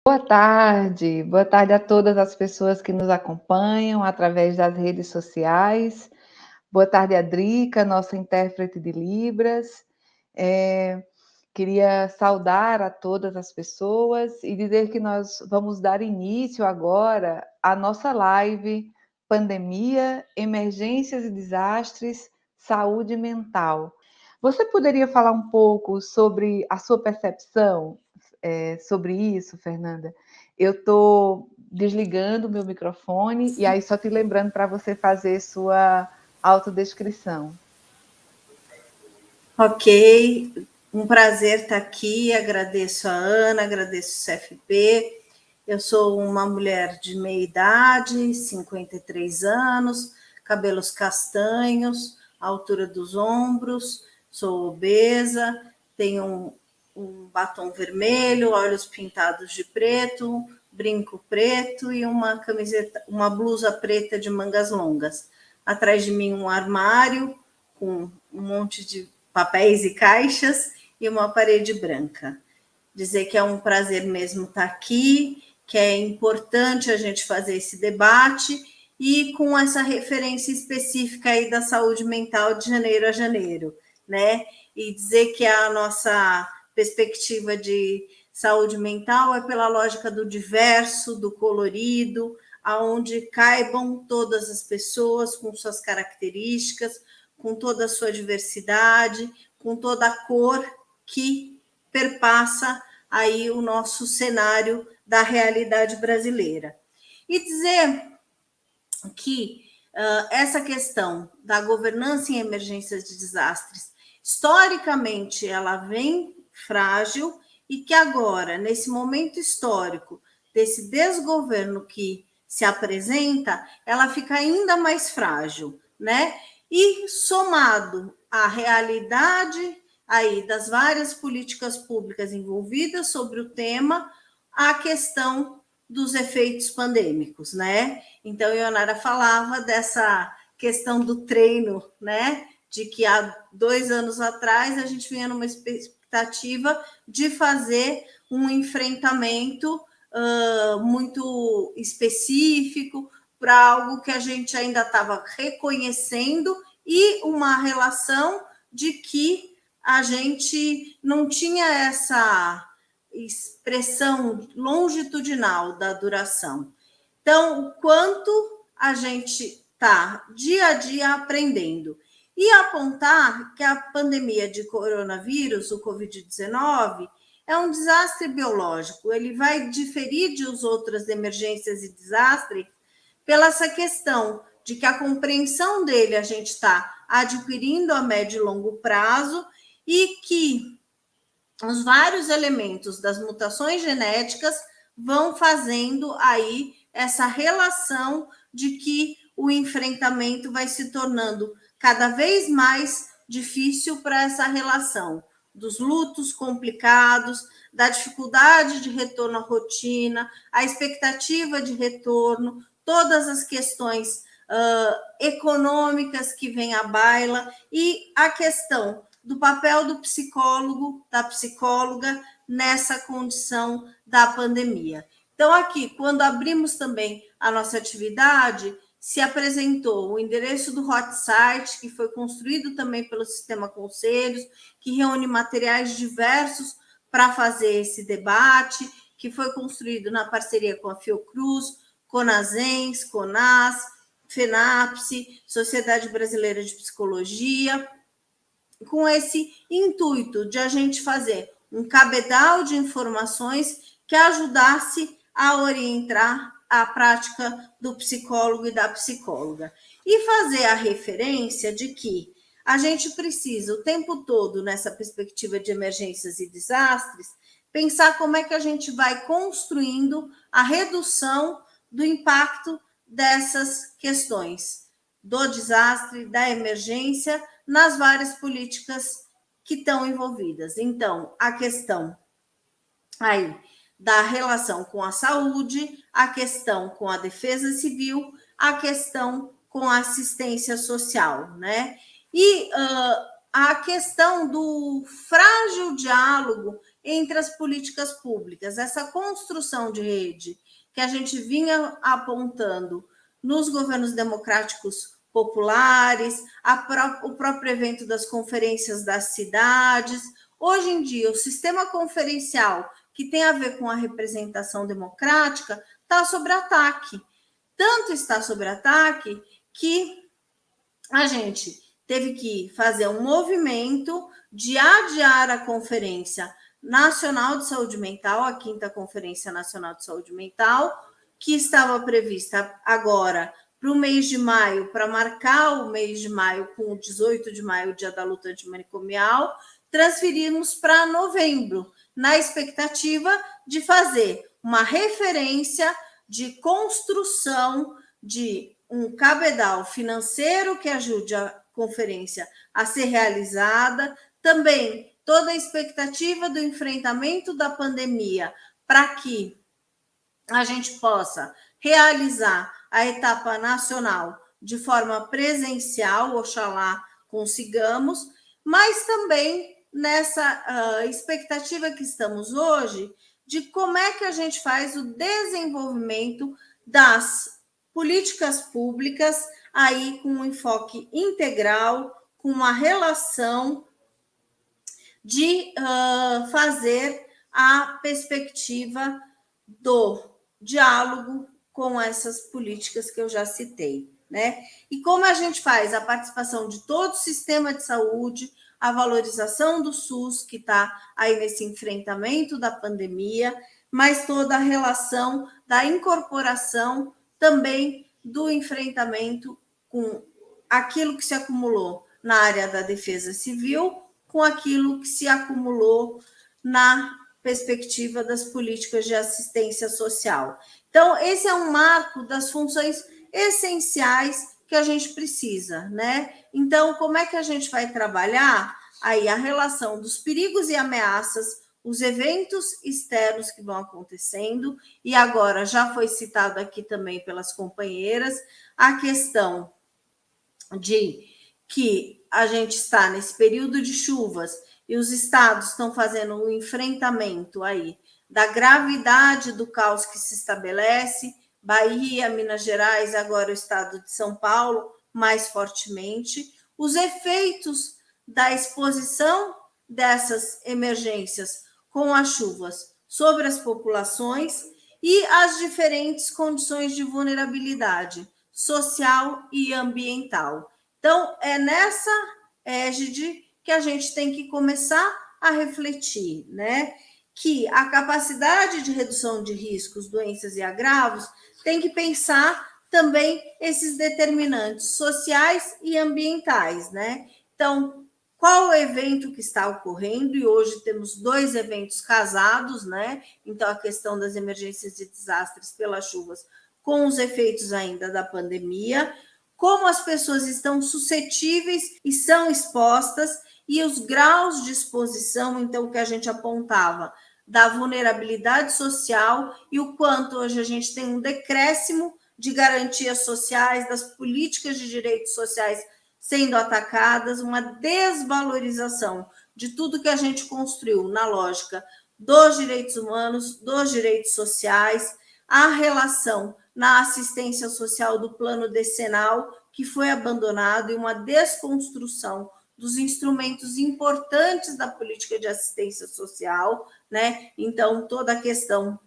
Boa tarde a todas as pessoas que nos acompanham através das redes sociais. Boa tarde, Adrica, nossa intérprete de Libras. É, Queria saudar a todas as pessoas e dizer que nós vamos dar início agora à nossa live Pandemia, Emergências e Desastres, Saúde Mental. Você poderia falar um pouco sobre a sua percepção sobre isso, Fernanda? Eu estou desligando o meu microfone e aí só te lembrando para você fazer sua autodescrição. Ok, um prazer estar aqui. Agradeço a Ana, agradeço o CFP. Eu sou uma mulher de meia idade, 53 anos, cabelos castanhos, altura dos ombros, sou obesa, tenho um batom vermelho, olhos pintados de preto, brinco preto e uma camiseta, uma blusa preta de mangas longas. Atrás de mim um armário com um monte de papéis e caixas e uma parede branca. Dizer que é um prazer mesmo estar aqui, que é importante a gente fazer esse debate e com essa referência específica aí da saúde mental de janeiro a janeiro, né? E dizer que a nossa perspectiva de saúde mental é pela lógica do diverso, do colorido, aonde caibam todas as pessoas com suas características, com toda a sua diversidade, com toda a cor que perpassa aí o nosso cenário da realidade brasileira. E dizer que essa questão da governança em emergências de desastres, historicamente, ela vem frágil e que agora, nesse momento histórico, desse desgoverno que se apresenta, ela fica ainda mais frágil, né? E somado à realidade aí das várias políticas públicas envolvidas sobre o tema, a questão dos efeitos pandêmicos, né? Então, Ionara falava dessa questão do treino, né? De que há 2 anos atrás a gente vinha numa expectativa de fazer um enfrentamento muito específico para algo que a gente ainda estava reconhecendo e uma relação de que a gente não tinha essa expressão longitudinal da duração. Então, o quanto a gente está dia a dia aprendendo. E apontar que a pandemia de coronavírus, o Covid-19, é um desastre biológico. Ele vai diferir de as outras emergências e desastres pela essa questão de que a compreensão dele a gente está adquirindo a médio e longo prazo e que os vários elementos das mutações genéticas vão fazendo aí essa relação de que o enfrentamento vai se tornando cada vez mais difícil para essa relação dos lutos complicados, da dificuldade de retorno à rotina, a expectativa de retorno, todas as questões econômicas que vêm à baila e a questão do papel do psicólogo, da psicóloga nessa condição da pandemia. Então, aqui, quando abrimos também a nossa atividade, se apresentou o endereço do hot site, que foi construído também pelo Sistema Conselhos, que reúne materiais diversos para fazer esse debate, que foi construído na parceria com a Fiocruz, Conasens, Conas, FENAPSE, Sociedade Brasileira de Psicologia, com esse intuito de a gente fazer um cabedal de informações que ajudasse a orientar a prática do psicólogo e da psicóloga. E fazer a referência de que a gente precisa, o tempo todo, nessa perspectiva de emergências e desastres, pensar como é que a gente vai construindo a redução do impacto dessas questões, do desastre, da emergência, nas várias políticas que estão envolvidas. Então, a questão aí da relação com a saúde, a questão com a defesa civil, a questão com a assistência social, né? E a questão do frágil diálogo entre as políticas públicas. Essa construção de rede que a gente vinha apontando nos governos democráticos populares, o próprio evento das conferências das cidades. Hoje em dia, o sistema conferencial, que tem a ver com a representação democrática, está sob ataque. Tanto está sob ataque que a gente teve que fazer um movimento de adiar a Conferência Nacional de Saúde Mental, a 5ª Conferência Nacional de Saúde Mental, que estava prevista agora para o mês de maio, para marcar o mês de maio com o 18 de maio, o Dia da Luta Antimanicomial, transferimos para novembro, na expectativa de fazer uma referência de construção de um cabedal financeiro que ajude a conferência a ser realizada, também toda a expectativa do enfrentamento da pandemia para que a gente possa realizar a etapa nacional de forma presencial, oxalá consigamos, mas também nessa expectativa que estamos hoje de como é que a gente faz o desenvolvimento das políticas públicas aí com um enfoque integral, com uma relação de fazer a perspectiva do diálogo com essas políticas que eu já citei, né? E como a gente faz a participação de todo o sistema de saúde, a valorização do SUS, que está aí nesse enfrentamento da pandemia, mas toda a relação da incorporação também do enfrentamento com aquilo que se acumulou na área da defesa civil, com aquilo que se acumulou na perspectiva das políticas de assistência social. Então, esse é um marco das funções essenciais que a gente precisa, né? Então, como é que a gente vai trabalhar aí a relação dos perigos e ameaças, os eventos externos que vão acontecendo, e agora já foi citado aqui também pelas companheiras, a questão de que a gente está nesse período de chuvas e os estados estão fazendo um enfrentamento aí da gravidade do caos que se estabelece, Bahia, Minas Gerais, agora o estado de São Paulo, mais fortemente, os efeitos da exposição dessas emergências com as chuvas sobre as populações e as diferentes condições de vulnerabilidade social e ambiental. Então, é nessa égide que a gente tem que começar a refletir, né? Que a capacidade de redução de riscos, doenças e agravos tem que pensar também esses determinantes sociais e ambientais, né? Então, qual o evento que está ocorrendo? E hoje temos 2 eventos casados, né? Então, a questão das emergências e desastres pelas chuvas, com os efeitos ainda da pandemia, como as pessoas estão suscetíveis e são expostas, e os graus de exposição, então, que a gente apontava, da vulnerabilidade social e o quanto hoje a gente tem um decréscimo de garantias sociais, das políticas de direitos sociais sendo atacadas, uma desvalorização de tudo que a gente construiu na lógica dos direitos humanos, dos direitos sociais, a relação na assistência social do plano decenal, que foi abandonado, e uma desconstrução dos instrumentos importantes da política de assistência social, né? Então, toda a questão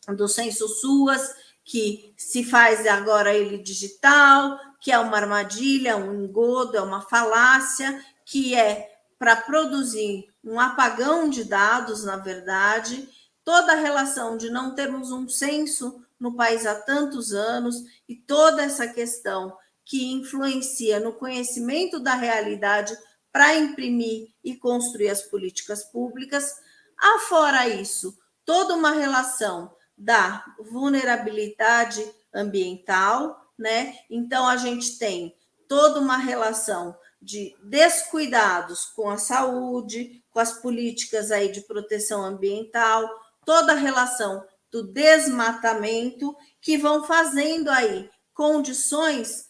do censo SUAS, que se faz agora ele digital, que é uma armadilha, um engodo, é uma falácia, que é para produzir um apagão de dados, na verdade, toda a relação de não termos um censo no país há tantos anos e toda essa questão que influencia no conhecimento da realidade para imprimir e construir as políticas públicas. Afora isso, toda uma relação da vulnerabilidade ambiental, né? Então, a gente tem toda uma relação de descuidados com a saúde, com as políticas aí de proteção ambiental, toda a relação do desmatamento, que vão fazendo aí condições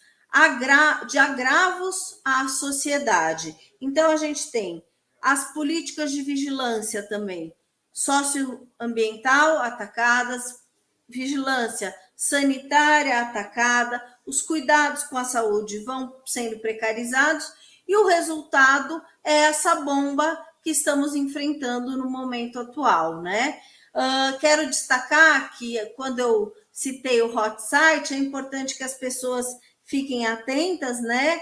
de agravos à sociedade. Então, a gente tem as políticas de vigilância também, socioambiental atacadas, vigilância sanitária atacada, os cuidados com a saúde vão sendo precarizados e o resultado é essa bomba que estamos enfrentando no momento atual, né? Quero destacar que quando eu citei o hot site, é importante que as pessoas fiquem atentas, né?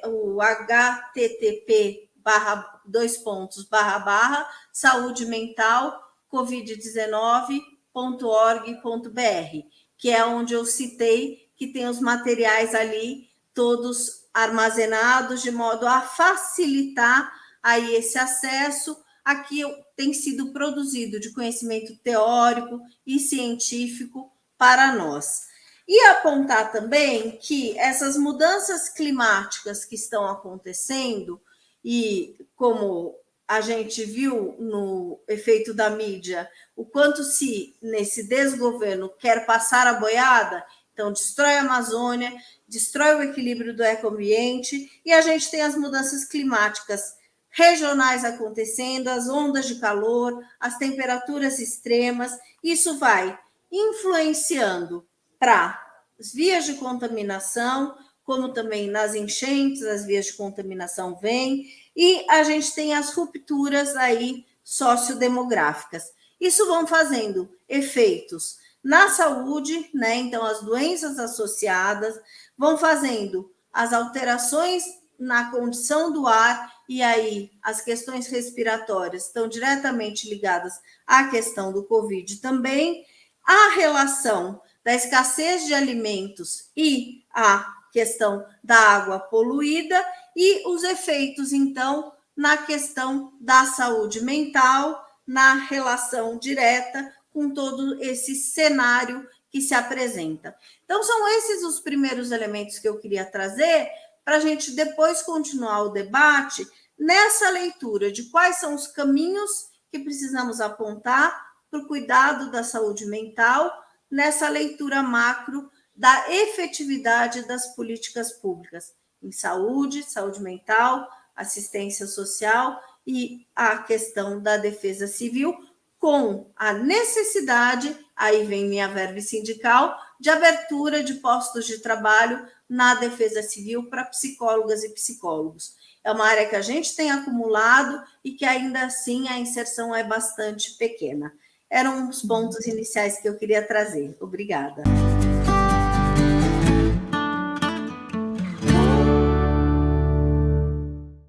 O http:// saúde mental covid19.org.br, que é onde eu citei que tem os materiais ali todos armazenados de modo a facilitar aí esse acesso. Aqui tem sido produzido de conhecimento teórico e científico para nós. E apontar também que essas mudanças climáticas que estão acontecendo, e como a gente viu no efeito da mídia, o quanto se nesse desgoverno quer passar a boiada, então destrói a Amazônia, destrói o equilíbrio do ecoambiente, e a gente tem as mudanças climáticas regionais acontecendo, as ondas de calor, as temperaturas extremas, isso vai influenciando para as vias de contaminação, como também nas enchentes, as vias de contaminação vêm, e a gente tem as rupturas aí sociodemográficas. Isso vão fazendo efeitos na saúde, né? Então, as doenças associadas vão fazendo as alterações na condição do ar, e aí as questões respiratórias estão diretamente ligadas à questão do Covid também, a relação da escassez de alimentos e a questão da água poluída e os efeitos, então, na questão da saúde mental, na relação direta com todo esse cenário que se apresenta. Então, são esses os primeiros elementos que eu queria trazer para a gente depois continuar o debate nessa leitura de quais são os caminhos que precisamos apontar para o cuidado da saúde mental, nessa leitura macro da efetividade das políticas públicas em saúde, saúde mental, assistência social e a questão da defesa civil, com a necessidade, aí vem minha verve sindical, de abertura de postos de trabalho na defesa civil para psicólogas e psicólogos. É uma área que a gente tem acumulado e que ainda assim a inserção é bastante pequena. Eram os pontos iniciais que eu queria trazer. Obrigada.